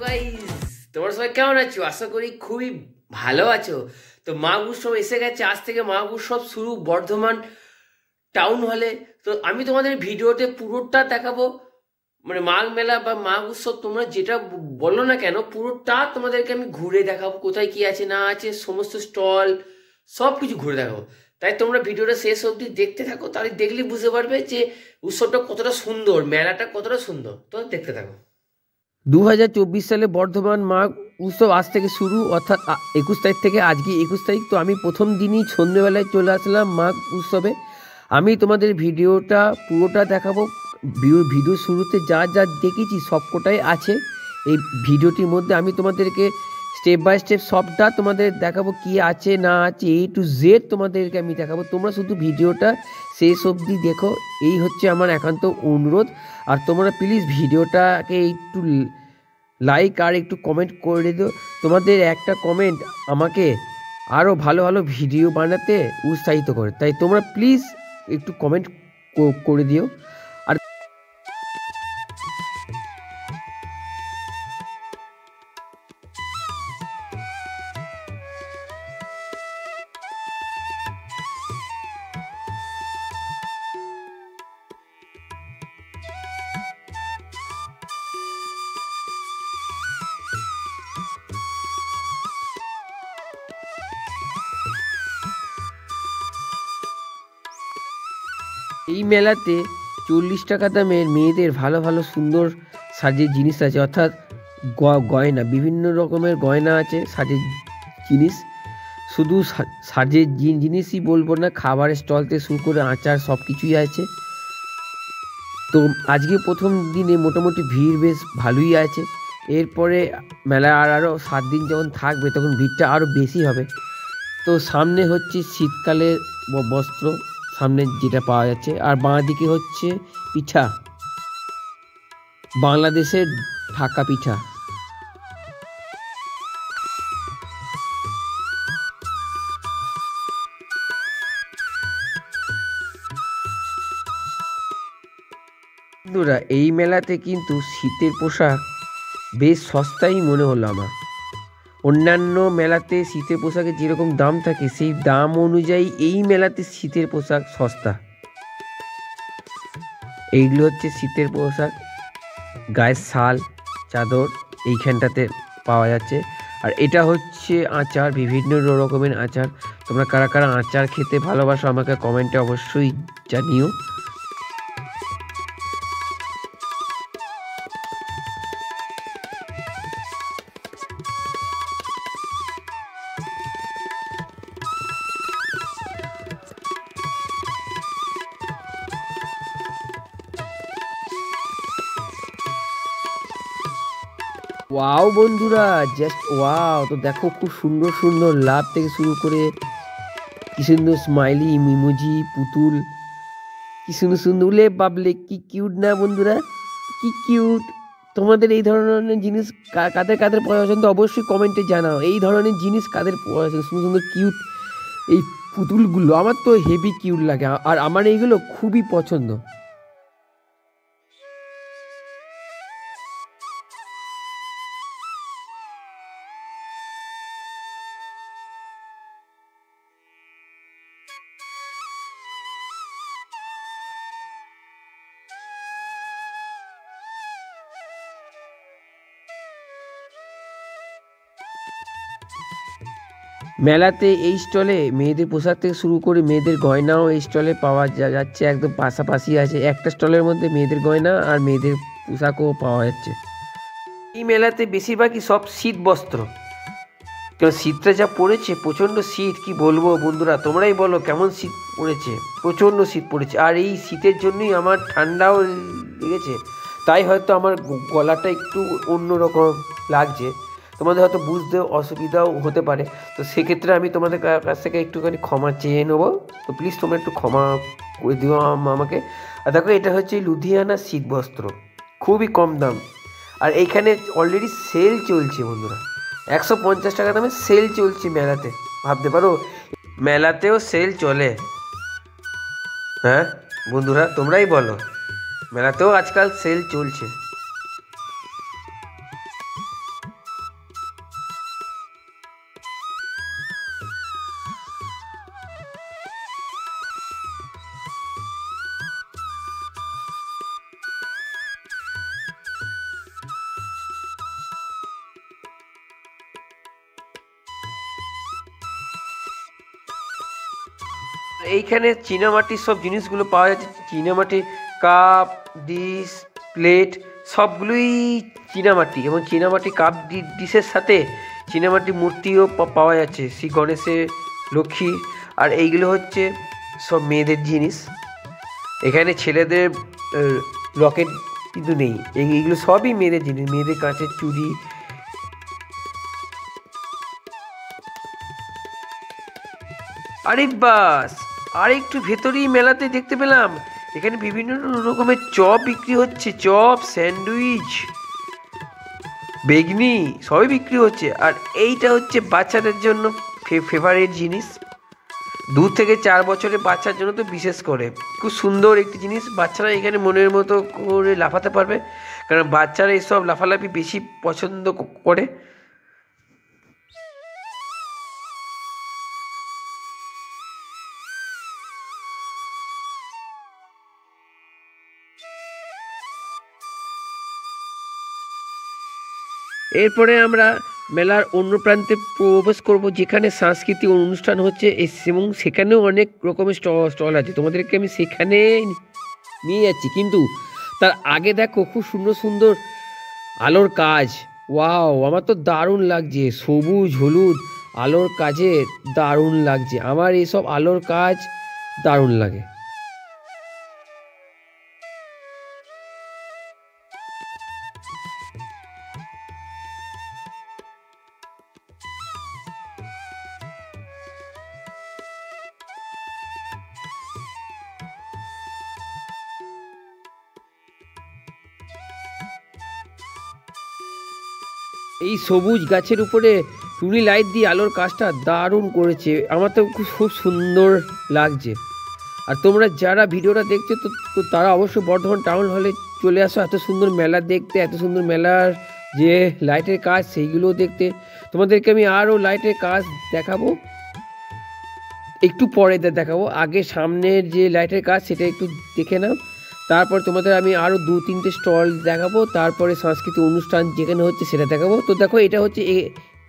Guys, তোমরা সবাই কেমন আছো? আশা করি খুবই ভালো আছো। তো মাঘ উৎসব এসে গেছে, আজ থেকে মাঘ উৎসব শুরু বর্ধমান টাউন হলে। তো আমি তোমাদের ভিডিওতে পুরোটা দেখাবো, মানে মাঘ মেলা বা মাঘ উৎসব তোমরা যেটা বলো না কেন, পুরোটা তোমাদেরকে আমি ঘুরে দেখাবো, কোথায় কি আছে না আছে, সমস্ত স্টল সব কিছু ঘুরে দেখাবো। তাই তোমরা ভিডিওটা শেষ অবধি দেখতে থাকো, তাহলে দেখলে বুঝতে পারবে যে উৎসবটা কতটা সুন্দর, মেলাটা কতটা সুন্দর। তো দেখতে থাকো। 2024 সালে বর্ধমান মাঘ উৎসব আজ থেকে শুরু, অর্থাৎ 21 তারিখ থেকে। আজকে 21 তারিখ। তো আমি প্রথম দিনই সন্ধ্যেবেলায় চলে আসলাম মাঘ উৎসবে। আমি তোমাদের ভিডিওটা পুরোটা দেখাবো। ভিডিও শুরুতে যা যা দেখেছি সবকটাই আছে এই ভিডিওটির মধ্যে। আমি তোমাদেরকে স্টেপ বাই স্টেপ সবটা তোমাদের দেখাবো, কি আছে না আছে, A to Z তোমাদেরকে আমি দেখাবো। তোমরা শুধু ভিডিওটা শেষ অবধি দেখো, এই হচ্ছে আমার একান্ত অনুরোধ। আর তোমরা প্লিজ ভিডিওটাকে একটু লাইক আর একটু কমেন্ট করে দিও। তোমাদের একটা কমেন্ট আমাকে আরও ভালো ভালো ভিডিও বানাতে উৎসাহিত করে, তাই তোমরা প্লিজ একটু কমেন্ট করে দিও। আর এই মেলাতে 40 টাকা দামের মেয়েদের ভালো ভালো সুন্দর সাজের জিনিস আছে, অর্থাৎ গয়না, বিভিন্ন রকমের গয়না আছে, সাজের জিনিস। শুধু সাজের জিনিসই বলবো না, খাবারের স্টল থেকে শুরু করে আচার সব কিছুই আছে। তো আজকে প্রথম দিনে মোটামুটি ভিড় বেশ ভালোই আছে। এরপরে মেলা আরও 7 দিন যখন থাকবে তখন ভিড়টা আরও বেশি হবে। তো সামনে হচ্ছে শীতকালের বস্ত্র, সামনে যেটা পাওয়া যাচ্ছে। আর বাঁ দিকে হচ্ছে পিঠা, বাংলাদেশের ঢাকা পিঠা। বন্ধুরা, এই মেলাতে কিন্তু শীতের পোশাক বেশ সস্তাই মনে হলো আমার। অন্যান্য মেলাতে শীতের পোশাকের যেরকম দাম থাকে সেই দাম অনুযায়ী এই মেলাতে শীতের পোশাক সস্তা। এইগুলো হচ্ছে শীতের পোশাক, গায়ের শাল, চাদর এইখানটাতে পাওয়া যাচ্ছে। আর এটা হচ্ছে আচার, বিভিন্ন রকমের আচার। তোমরা কারা কারা আচার খেতে ভালোবাসো আমাকে কমেন্টে অবশ্যই জানিও। ওয়াও বন্ধুরা, জাস্ট ওয়াও! তো দেখো খুব সুন্দর সুন্দর লাভ থেকে শুরু করে কি সুন্দর স্মাইলি ইমোজি, পুতুল, কি সুন্দর সুন্দর, উলে বাবলে, কি কিউট না বন্ধুরা, কি কিউট! তোমাদের এই ধরনের জিনিস কাদের কাদের পছন্দ অবশ্যই কমেন্টে জানাও। এই ধরনের জিনিস কাদের পছন্দ, সুন্দর সুন্দর কিউট এই পুতুলগুলো আমার তো হেভি কিউট লাগে, আর আমার এইগুলো খুবই পছন্দ। মেলাতে এই স্টলে মেয়েদের পোশাক থেকে শুরু করে মেয়েদের গয়নাও এই স্টলে পাওয়া যাচ্ছে, একদম পাশাপাশি আছে। একটা স্টলের মধ্যে মেয়েদের গয়না আর মেয়েদের পোশাকও পাওয়া যাচ্ছে। এই মেলাতে বেশিরভাগই সব শীত বস্ত্র, কারণ শীতটা যা পড়েছে, প্রচণ্ড শীত, কি বলবো বন্ধুরা, তোমরাই বলো কেমন শীত পড়েছে। প্রচণ্ড শীত পড়েছে, আর এই শীতের জন্যই আমার ঠান্ডাও লেগেছে, তাই হয়তো আমার গলাটা একটু অন্যরকম লাগছে। তোমাদের হয়তো বুঝতে অসুবিধাও হতে পারে, তো সেক্ষেত্রে আমি তোমাদের কাছ থেকে একটুখানি ক্ষমা চেয়ে নেবো। তো প্লিজ তোমরা একটু ক্ষমা করে দিও আমাকে। আর দেখো, এটা হচ্ছে লুধিয়ানা শীত বস্ত্র, খুবই কম দাম। আর এইখানে অলরেডি সেল চলছে বন্ধুরা, 150 টাকা দামে সেল চলছে মেলাতে। ভাবতে পারো মেলাতেও সেল চলে? হ্যাঁ বন্ধুরা, তোমরাই বলো, মেলাতেও আজকাল সেল চলছে। এইখানে চীনামাটির সব জিনিসগুলো পাওয়া যাচ্ছে। চীনামাটি কাপ, ডিশ, প্লেট সবগুলোই চীনামাটি, এবং চীনামাটি কাপ ডিশের সাথে চীনামাটি মূর্তিও পাওয়া যাচ্ছে, শ্রী গণেশের, লক্ষ্মী। আর এইগুলো হচ্ছে সব মেয়েদের জিনিস। এখানে ছেলেদের লকেট কিন্তু নেই, এইগুলো সবই মেয়েদের জিনিস, মেয়েদের কাঁচের চুড়ি। আরে বাস, আর একটু ভেতরেই মেলাতে দেখতে পেলাম এখানে বিভিন্ন রকমের চপ বিক্রি হচ্ছে, চপ, স্যান্ডউইচ, বেগনি সবই বিক্রি হচ্ছে। আর এইটা হচ্ছে বাচ্চাদের জন্য ফেভারিট জিনিস, 2 থেকে 4 বছরের বাচ্চার জন্য তো বিশেষ করে খুব সুন্দর একটি জিনিস। বাচ্চারা এখানে মনের মতো করে লাফাতে পারবে, কারণ বাচ্চারা এসব লাফালাফি বেশি পছন্দ করে। এরপরে আমরা মেলার অন্য প্রান্তে প্রবেশ করব, যেখানে সাংস্কৃতিক অনুষ্ঠান হচ্ছে, এবং সেখানেও অনেক রকমের স্টল আছে। তোমাদেরকে আমি সেখানে নিয়ে যাচ্ছি, কিন্তু তার আগে দেখো খুব সুন্দর সুন্দর আলোর কাজ। ওয়াও, আমার তো দারুণ লাগছে, সবুজ হলুদ আলোর কাজে দারুণ লাগছে। আমার এইসব আলোর কাজ দারুণ লাগে। এই সবুজ গাছের উপরে টুনি লাইট দিয়ে আলোর কাজটা দারুণ করেছে, আমার তো খুব সুন্দর লাগছে। আর তোমরা যারা ভিডিওটা দেখছো তো তারা অবশ্যই বর্ধমান টাউন হলে চলে আসো এত সুন্দর মেলা দেখতে, এত সুন্দর মেলার যে লাইটের কাজ সেইগুলো দেখতে। তোমাদেরকে আমি আরও লাইটের কাজ দেখাবো, একটু পরে দেখাবো। আগে সামনের যে লাইটের কাজ সেটা একটু দেখে নাও, তারপর তোমাদের আমি আরও 2-3টে স্টল দেখাবো, তারপরে সাংস্কৃতিক অনুষ্ঠান যেখানে হচ্ছে সেটা দেখাবো। তো দেখো, এটা হচ্ছে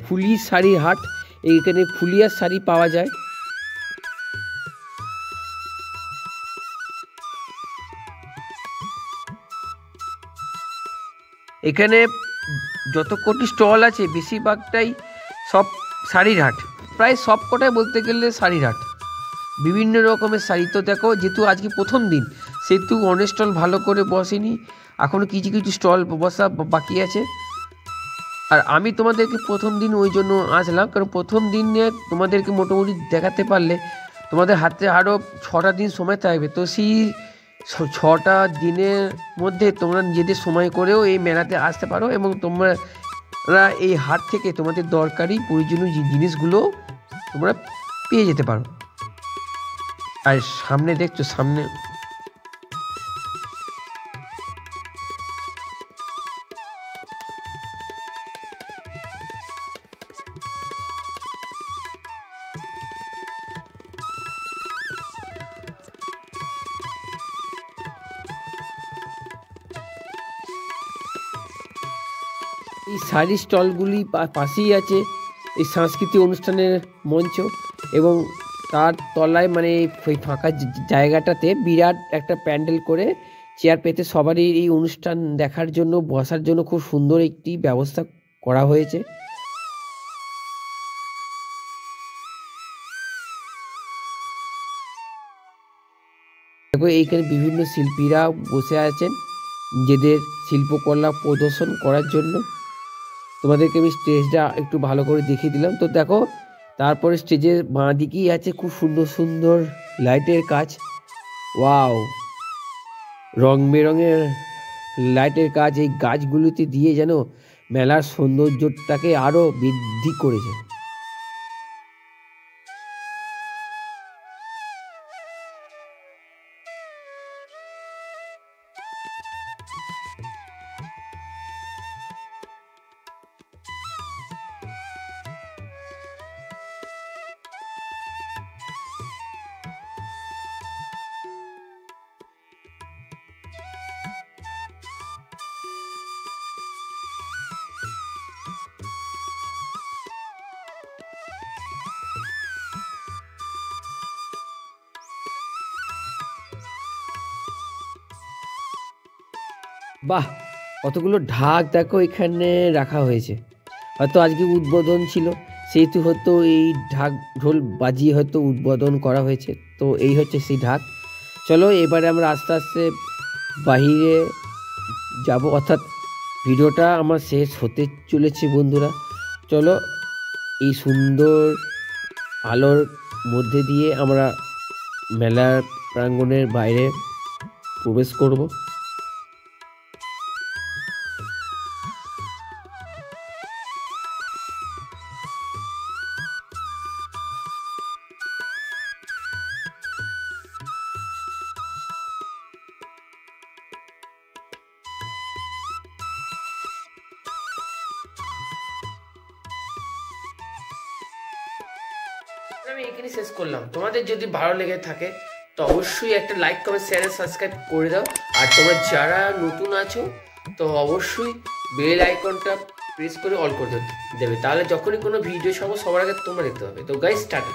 ফুলির শাড়ির হাট, এইখানে ফুলিয়ার শাড়ি পাওয়া যায়। এখানে যত কোটি স্টল আছে বেশিরভাগটাই সব শাড়ির হাট, প্রায় সব কটাই বলতে গেলে শাড়ির হাট, বিভিন্ন রকমের শাড়ি। তো দেখো, যেহেতু আজকে প্রথম দিন সেহেতু অনেক স্টল ভালো করে বসেনি, এখনও কিছু কিছু স্টল বসা বাকি আছে। আর আমি তোমাদেরকে প্রথম দিন ওই জন্য আসলাম, কারণ প্রথম দিনে তোমাদেরকে মোটামুটি দেখাতে পারলে তোমাদের হাতে আরও 6টা দিন সময় থাকবে। তো সেই 6টা দিনের মধ্যে তোমরা নিজেদের সময় করেও এই মেলাতে আসতে পারো, এবং তোমরা এই হাট থেকে তোমাদের দরকারি প্রয়োজনীয় জিনিসগুলো তোমরা পেয়ে যেতে পারো। আর সামনে দেখছো, সামনে এই শাড়ির স্টলগুলি পাশেই আছে এই সাংস্কৃতিক অনুষ্ঠানের মঞ্চ, এবং তার তলায় মানে ওই ফাঁকা জায়গাটাতে বিরাট একটা প্যান্ডেল করে চেয়ার পেতে সবারই এই অনুষ্ঠান দেখার জন্য, বসার জন্য খুব সুন্দর একটি ব্যবস্থা করা হয়েছে। দেখো, এইখানে বিভিন্ন শিল্পীরা বসে আছেন নিজেদের শিল্পকলা প্রদর্শন করার জন্য। তোমাদেরকে আমি স্টেজটা একটু ভালো করে দেখিয়ে দিলাম। তো দেখো, তারপরে স্টেজের বাঁ দিকেই আছে খুব সুন্দর সুন্দর লাইটের কাজ। ওয়াও, রং বেরঙের লাইটের কাজ এই গাছগুলিতে দিয়ে যেন মেলার সৌন্দর্যটাকে আরও বৃদ্ধি করেছে। বাহ, কতগুলো ঢাক দেখো এখানে রাখা হয়েছে। হয়তো আজকে উদ্বোধন ছিল, সেহেতু হয়তো এই ঢাক ঢোল বাজিয়ে হয়তো উদ্বোধন করা হয়েছে। তো এই হচ্ছে সেই ঢাক। চলো এবারে আমরা আস্তে আস্তে বাহিরে যাব, অর্থাৎ ভিডিওটা আমার শেষ হতে চলেছে বন্ধুরা। চলো এই সুন্দর আলোর মধ্যে দিয়ে আমরা মেলার প্রাঙ্গণের বাইরে প্রবেশ করব। আমি এখানে শেষ করলাম। তোমাদের যদি ভালো লেগে থাকে তো অবশ্যই একটা লাইক, কমেন্ট, শেয়ার, সাবস্ক্রাইব করে দাও। আর তোমরা যারা নতুন আছো তো অবশ্যই বেল আইকনটা প্রেস করে অল করে দেবে, তাহলে যখনই কোনো ভিডিও ছাড়বো সবার আগে তোমরা দেখতে পাবে। তো গাইস টাটা।